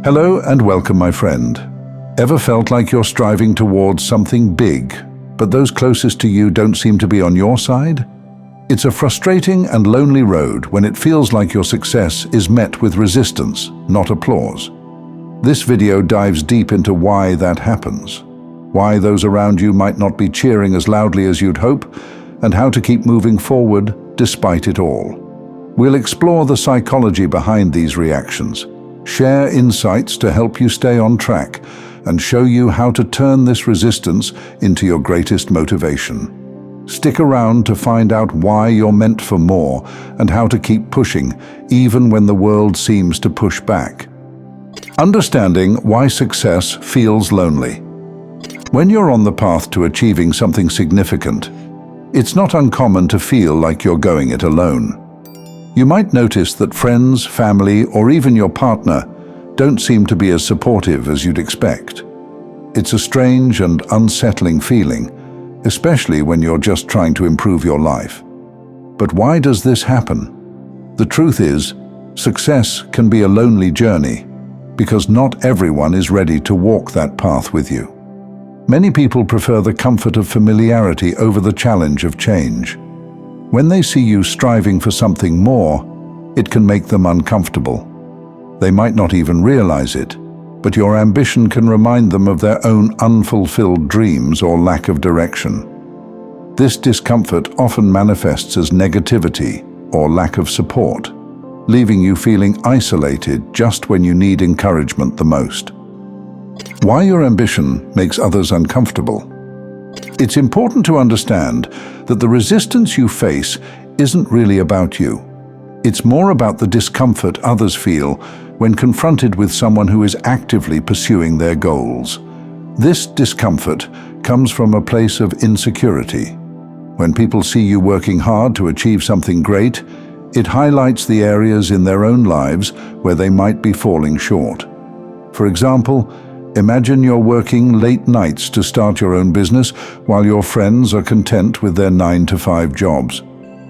Hello and welcome, my friend. Ever felt like you're striving towards something big, but those closest to you don't seem to be on your side? It's a frustrating and lonely road when it feels like your success is met with resistance, not applause. This video dives deep into why that happens, why those around you might not be cheering as loudly as you'd hope, and how to keep moving forward despite it all. We'll explore the psychology behind these reactions, share insights to help you stay on track, and show you how to turn this resistance into your greatest motivation. Stick around to find out why you're meant for more and how to keep pushing, even when the world seems to push back. Understanding why success feels lonely. When you're on the path to achieving something significant, it's not uncommon to feel like you're going it alone. You might notice that friends, family, or even your partner don't seem to be as supportive as you'd expect. It's a strange and unsettling feeling, especially when you're just trying to improve your life. But why does this happen? The truth is, success can be a lonely journey because not everyone is ready to walk that path with you. Many people prefer the comfort of familiarity over the challenge of change. When they see you striving for something more, it can make them uncomfortable. They might not even realize it, but your ambition can remind them of their own unfulfilled dreams or lack of direction. This discomfort often manifests as negativity or lack of support, leaving you feeling isolated just when you need encouragement the most. Why your ambition makes others uncomfortable. It's important to understand that the resistance you face isn't really about you. It's more about the discomfort others feel when confronted with someone who is actively pursuing their goals. This discomfort comes from a place of insecurity. When people see you working hard to achieve something great, it highlights the areas in their own lives where they might be falling short. For example, imagine you're working late nights to start your own business while your friends are content with their 9-to-5 jobs.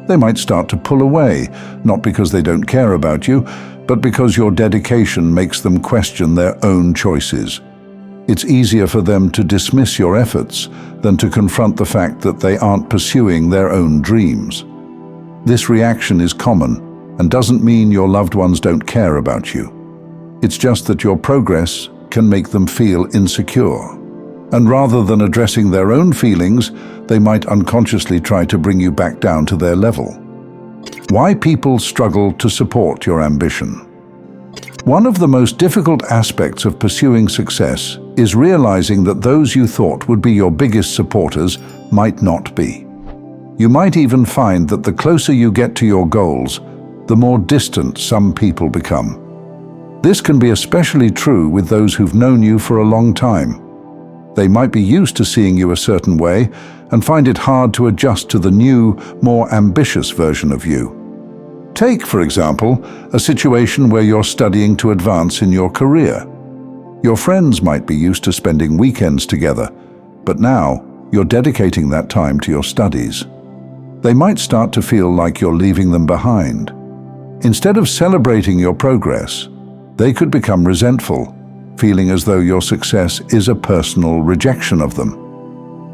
They might start to pull away, not because they don't care about you, but because your dedication makes them question their own choices. It's easier for them to dismiss your efforts than to confront the fact that they aren't pursuing their own dreams. This reaction is common and doesn't mean your loved ones don't care about you. It's just that your progress can make them feel insecure. And rather than addressing their own feelings, they might unconsciously try to bring you back down to their level. Why people struggle to support your ambition. One of the most difficult aspects of pursuing success is realizing that those you thought would be your biggest supporters might not be. You might even find that the closer you get to your goals, the more distant some people become. This can be especially true with those who've known you for a long time. They might be used to seeing you a certain way and find it hard to adjust to the new, more ambitious version of you. Take, for example, a situation where you're studying to advance in your career. Your friends might be used to spending weekends together, but now you're dedicating that time to your studies. They might start to feel like you're leaving them behind. Instead of celebrating your progress, they could become resentful, feeling as though your success is a personal rejection of them.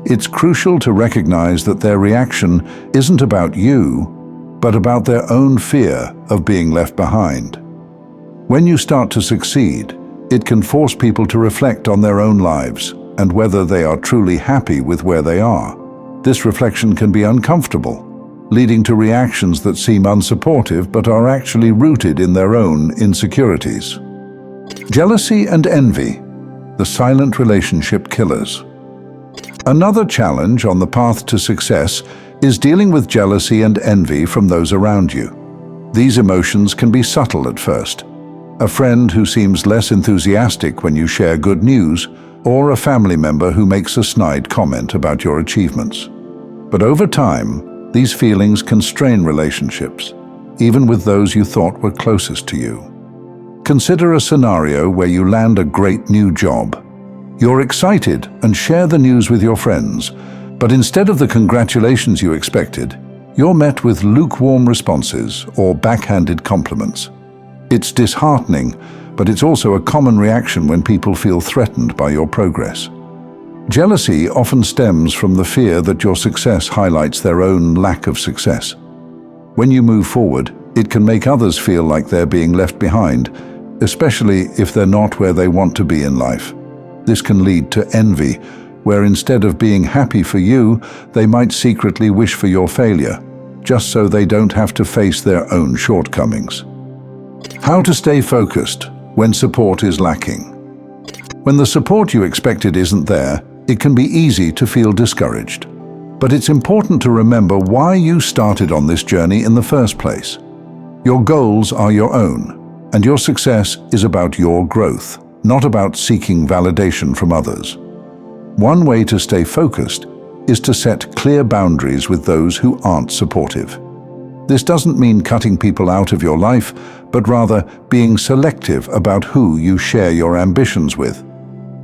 It's crucial to recognize that their reaction isn't about you, but about their own fear of being left behind. When you start to succeed, it can force people to reflect on their own lives and whether they are truly happy with where they are. This reflection can be uncomfortable, leading to reactions that seem unsupportive but are actually rooted in their own insecurities. Jealousy and envy, the silent relationship killers. Another challenge on the path to success is dealing with jealousy and envy from those around you. These emotions can be subtle at first. A friend who seems less enthusiastic when you share good news, or a family member who makes a snide comment about your achievements. But over time, these feelings can strain relationships, even with those you thought were closest to you. Consider a scenario where you land a great new job. You're excited and share the news with your friends, but instead of the congratulations you expected, you're met with lukewarm responses or backhanded compliments. It's disheartening, but it's also a common reaction when people feel threatened by your progress. Jealousy often stems from the fear that your success highlights their own lack of success. When you move forward, it can make others feel like they're being left behind, especially if they're not where they want to be in life. This can lead to envy, where instead of being happy for you, they might secretly wish for your failure, just so they don't have to face their own shortcomings. How to stay focused when support is lacking. When the support you expected isn't there, it can be easy to feel discouraged. But it's important to remember why you started on this journey in the first place. Your goals are your own, and your success is about your growth, not about seeking validation from others. One way to stay focused is to set clear boundaries with those who aren't supportive. This doesn't mean cutting people out of your life, but rather being selective about who you share your ambitions with.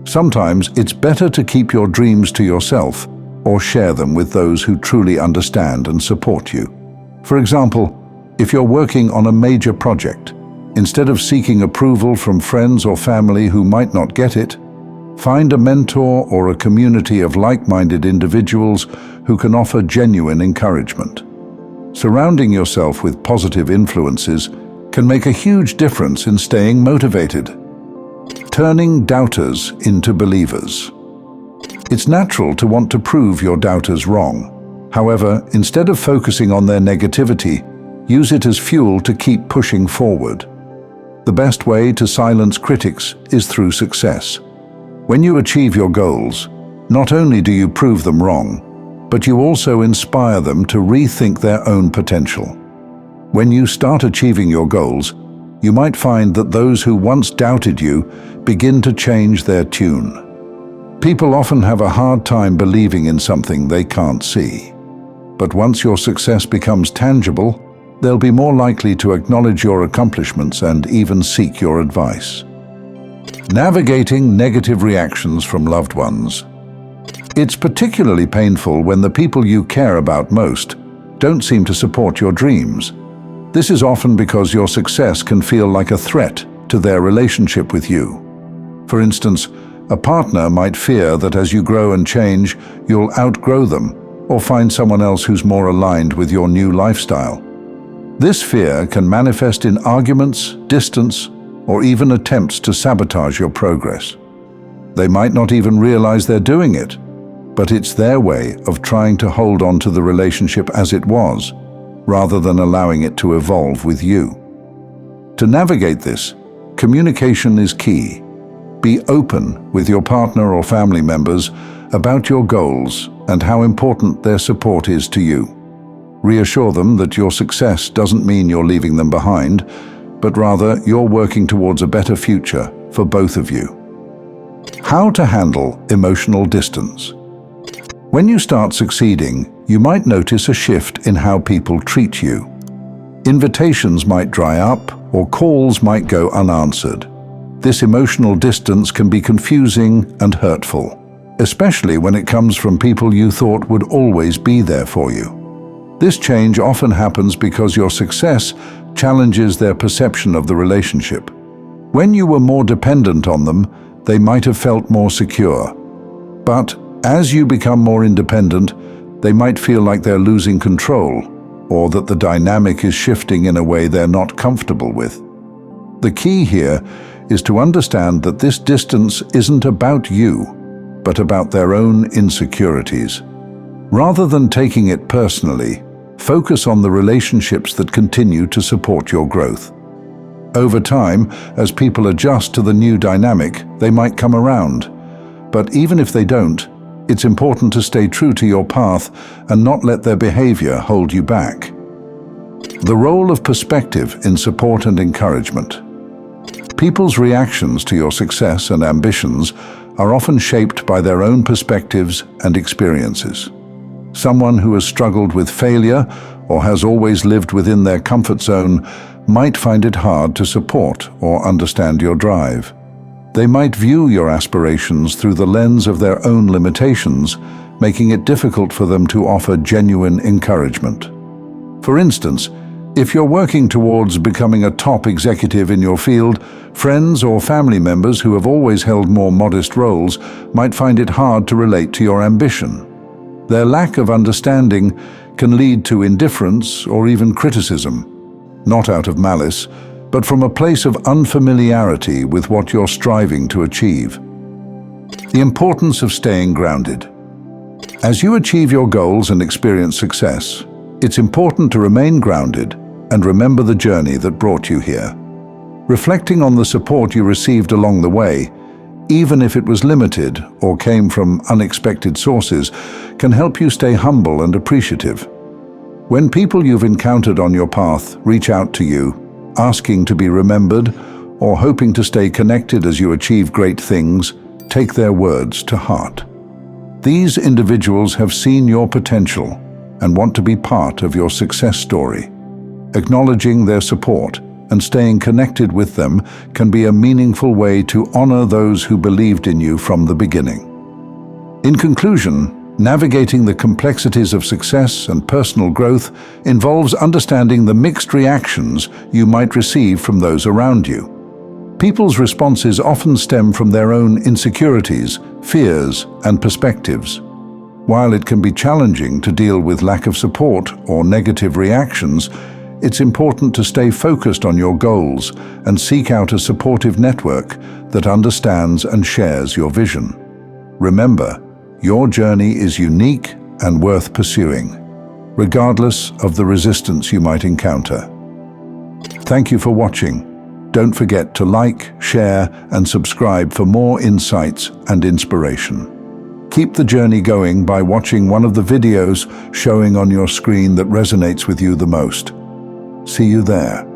Sometimes it's better to keep your dreams to yourself or share them with those who truly understand and support you. For example, if you're working on a major project, instead of seeking approval from friends or family who might not get it, find a mentor or a community of like-minded individuals who can offer genuine encouragement. Surrounding yourself with positive influences can make a huge difference in staying motivated. Turning doubters into believers. It's natural to want to prove your doubters wrong. However, instead of focusing on their negativity, use it as fuel to keep pushing forward. The best way to silence critics is through success. When you achieve your goals, not only do you prove them wrong, but you also inspire them to rethink their own potential. When you start achieving your goals, you might find that those who once doubted you begin to change their tune. People often have a hard time believing in something they can't see. But once your success becomes tangible, they'll be more likely to acknowledge your accomplishments and even seek your advice. Navigating negative reactions from loved ones. It's particularly painful when the people you care about most don't seem to support your dreams. This is often because your success can feel like a threat to their relationship with you. For instance, a partner might fear that as you grow and change, you'll outgrow them or find someone else who's more aligned with your new lifestyle. This fear can manifest in arguments, distance, or even attempts to sabotage your progress. They might not even realize they're doing it, but it's their way of trying to hold on to the relationship as it was, rather than allowing it to evolve with you. To navigate this, communication is key. Be open with your partner or family members about your goals and how important their support is to you. Reassure them that your success doesn't mean you're leaving them behind, but rather you're working towards a better future for both of you. How to handle emotional distance. When you start succeeding, you might notice a shift in how people treat you. Invitations might dry up, or calls might go unanswered. This emotional distance can be confusing and hurtful, especially when it comes from people you thought would always be there for you. This change often happens because your success challenges their perception of the relationship. When you were more dependent on them, they might have felt more secure. But as you become more independent, they might feel like they're losing control, or that the dynamic is shifting in a way they're not comfortable with. The key here is to understand that this distance isn't about you, but about their own insecurities. Rather than taking it personally, focus on the relationships that continue to support your growth. Over time, as people adjust to the new dynamic, they might come around. But even if they don't, it's important to stay true to your path and not let their behavior hold you back. The role of perspective in support and encouragement. People's reactions to your success and ambitions are often shaped by their own perspectives and experiences. Someone who has struggled with failure or has always lived within their comfort zone might find it hard to support or understand your drive. They might view your aspirations through the lens of their own limitations, making it difficult for them to offer genuine encouragement. For instance, If you're working towards becoming a top executive in your field, friends or family members who have always held more modest roles might find it hard to relate to your ambition. Their lack of understanding can lead to indifference or even criticism, not out of malice, but from a place of unfamiliarity with what you're striving to achieve. The importance of staying grounded. As you achieve your goals and experience success, it's important to remain grounded and remember the journey that brought you here. Reflecting on the support you received along the way, even if it was limited or came from unexpected sources, can help you stay humble and appreciative. When people you've encountered on your path reach out to you, asking to be remembered or hoping to stay connected as you achieve great things, take their words to heart. These individuals have seen your potential and want to be part of your success story. Acknowledging their support and staying connected with them can be a meaningful way to honor those who believed in you from the beginning. In conclusion, navigating the complexities of success and personal growth involves understanding the mixed reactions you might receive from those around you. People's responses often stem from their own insecurities, fears, and perspectives. While it can be challenging to deal with lack of support or negative reactions, it's important to stay focused on your goals and seek out a supportive network that understands and shares your vision. Remember, your journey is unique and worth pursuing, regardless of the resistance you might encounter. Thank you for watching. Don't forget to like, share, and subscribe for more insights and inspiration. Keep the journey going by watching one of the videos showing on your screen that resonates with you the most. See you there.